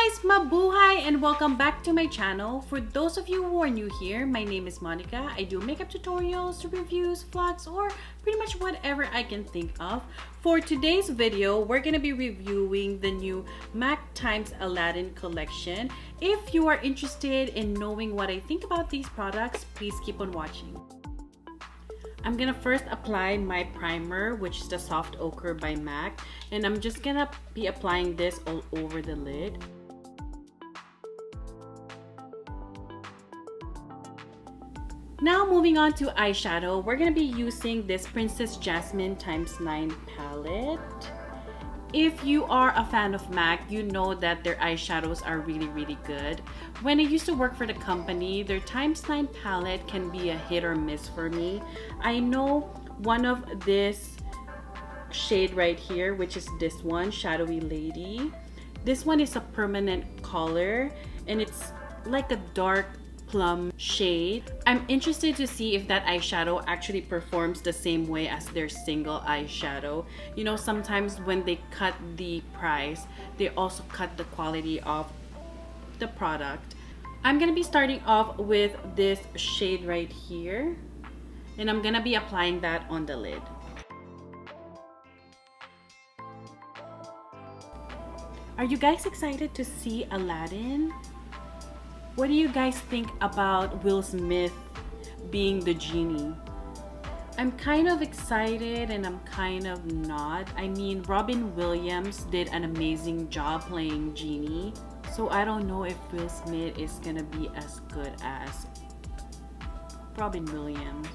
guys, mabuhay and welcome back to my channel. For those of you who are new here, my name is Monica. I do makeup tutorials, reviews, vlogs, or pretty much whatever I can think of. For today's video, we're gonna be reviewing the new MAC x Aladdin collection. If you are interested in knowing what I think about these products, please keep on watching. I'm gonna first apply my primer, which is the Soft Ochre by MAC, and I'm just gonna be applying this all over the lid. Now moving on to eyeshadow, we're gonna be using this Princess Jasmine x9 palette. If you are a fan of MAC, you know that their eyeshadows are really good. When I used to work for the company, their x9 palette can be a hit or miss for me. I know one of this shade right here, which is this one, Shadowy Lady. This one is a permanent color and it's like a dark plum shade. I'm interested to see if that eyeshadow actually performs the same way as their single eyeshadow. You know, sometimes when they cut the price, they also cut the quality of the product. I'm gonna be starting off with this shade right here, and I'm gonna be applying that on the lid. Are you guys excited to see Aladdin? What do you guys think about Will Smith being the genie? I'm kind of excited and I'm kind of not. I mean, Robin Williams did an amazing job playing Genie, so I don't know if Will Smith is gonna be as good as Robin Williams.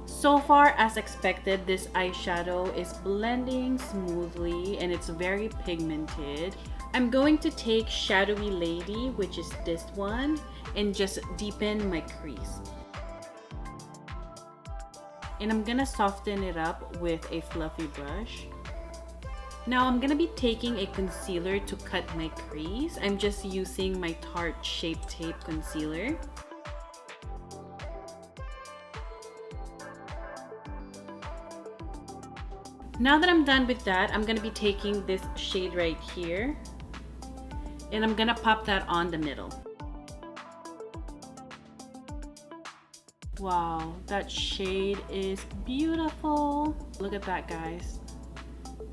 So far, as expected, this eyeshadow is blending smoothly and it's very pigmented. I'm going to take Shadowy Lady, which is this one, and just deepen my crease. And I'm gonna soften it up with a fluffy brush. Now I'm gonna be taking a concealer to cut my crease. I'm just using my Tarte Shape Tape concealer. Now that I'm done with that, I'm gonna be taking this shade right here and I'm gonna pop that on the middle. Wow, that shade is beautiful. Look at that, guys.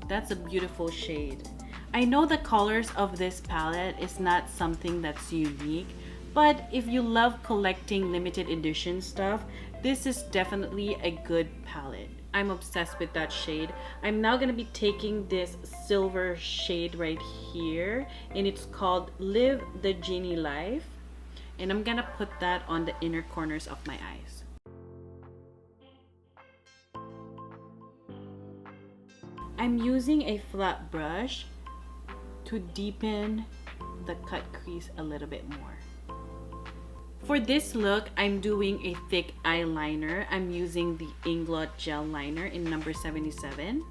That's a beautiful shade. I know the colors of this palette is not something that's unique, but if you love collecting limited edition stuff, this is definitely a good palette. I'm obsessed with that shade. I'm now gonna be taking this silver shade right here, and it's called Live the Genie Life. And I'm gonna put that on the inner corners of my eyes. I'm using a flat brush to deepen the cut crease a little bit more. For this look, I'm doing a thick eyeliner. I'm using the Inglot Gel Liner in number 77.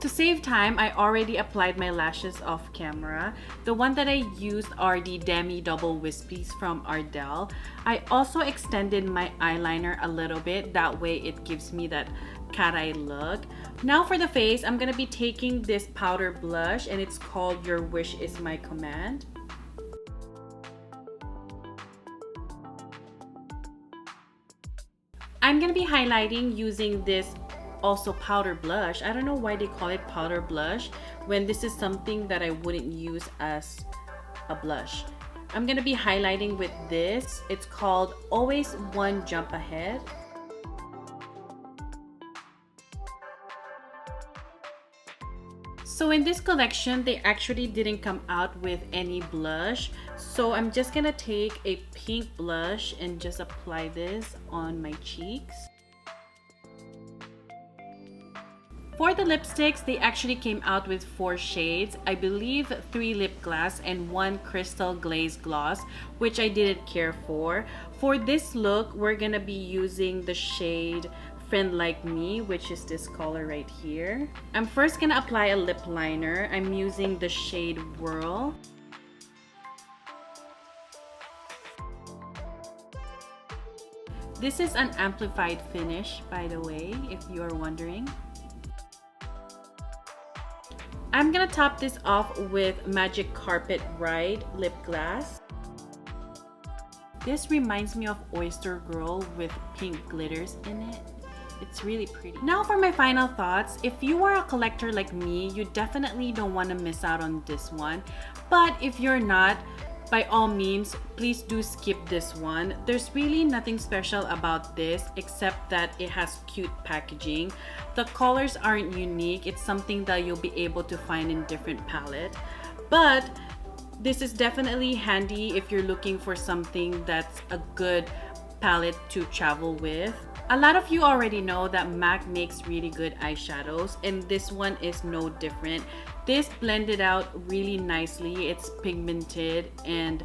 To save time, I already applied my lashes off camera. The one that I used are the Demi Double Wispies from Ardell. I also extended my eyeliner a little bit, that way it gives me that cat eye look. Now for the face, I'm gonna be taking this powder blush and it's called Your Wish Is My Command. I'm gonna be highlighting using this also powder blush. I don't know why they call it powder blush when this is something that I wouldn't use as a blush. I'm gonna be highlighting with this. It's called Always One Jump Ahead. So in this collection, they actually didn't come out with any blush. So I'm just gonna take a pink blush and just apply this on my cheeks. For the lipsticks, they actually came out with 4 shades. I believe 3 Lipglass and 1 Crystal Glaze Gloss, which I didn't care for. For this look, we're gonna be using the shade Friend Like Me, which is this color right here. I'm first gonna apply a lip liner. I'm using the shade Whirl. This is an amplified finish, by the way, if you are wondering. I'm gonna top this off with Magic Carpet Ride Lip Glass. This reminds me of Oyster Girl with pink glitters in it. It's really pretty. Now for my final thoughts. If you are a collector like me, you definitely don't want to miss out on this one. But if you're not, by all means, please do skip this one. There's really nothing special about this except that it has cute packaging. The colors aren't unique. It's something that you'll be able to find in different palettes. But this is definitely handy if you're looking for something that's a good palette to travel with. A lot of you already know that MAC makes really good eyeshadows, and this one is no different. This blended out really nicely. It's pigmented and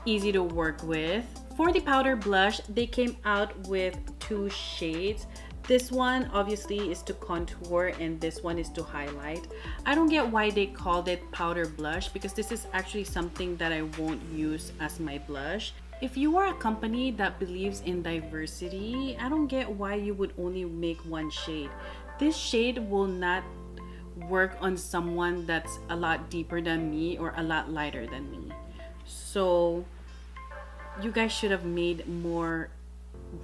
easy to work with. For the powder blush, they came out with 2 shades. This one obviously is to contour and this one is to highlight. I don't get why they called it powder blush because this is actually something that I won't use as my blush. If you are a company that believes in diversity, I don't get why you would only make 1 shade. This shade will not work on someone that's a lot deeper than me or a lot lighter than me. So you guys should have made more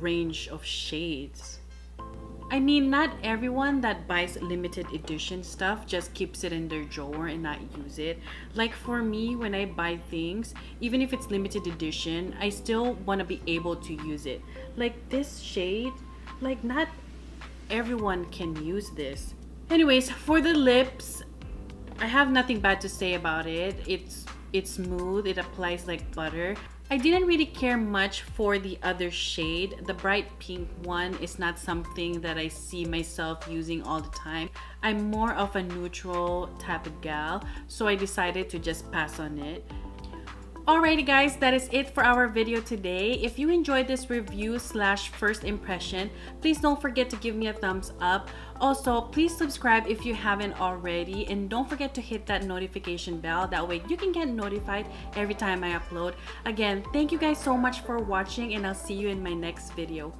range of shades. I mean, not everyone that buys limited edition stuff just keeps it in their drawer and not use it. Like for me, when I buy things, even if it's limited edition, I still want to be able to use it. Like this shade, like not everyone can use this. Anyways, for the lips, I have nothing bad to say about it. It's smooth, it applies like butter. I didn't really care much for the other shade. The bright pink one is not something that I see myself using all the time. I'm more of a neutral type of gal, so I decided to just pass on it. Alrighty guys, that is it for our video today. If you enjoyed this review / first impression, please don't forget to give me a thumbs up. Also, please subscribe if you haven't already, and don't forget to hit that notification bell. That way you can get notified every time I upload. Again, thank you guys so much for watching, and I'll see you in my next video.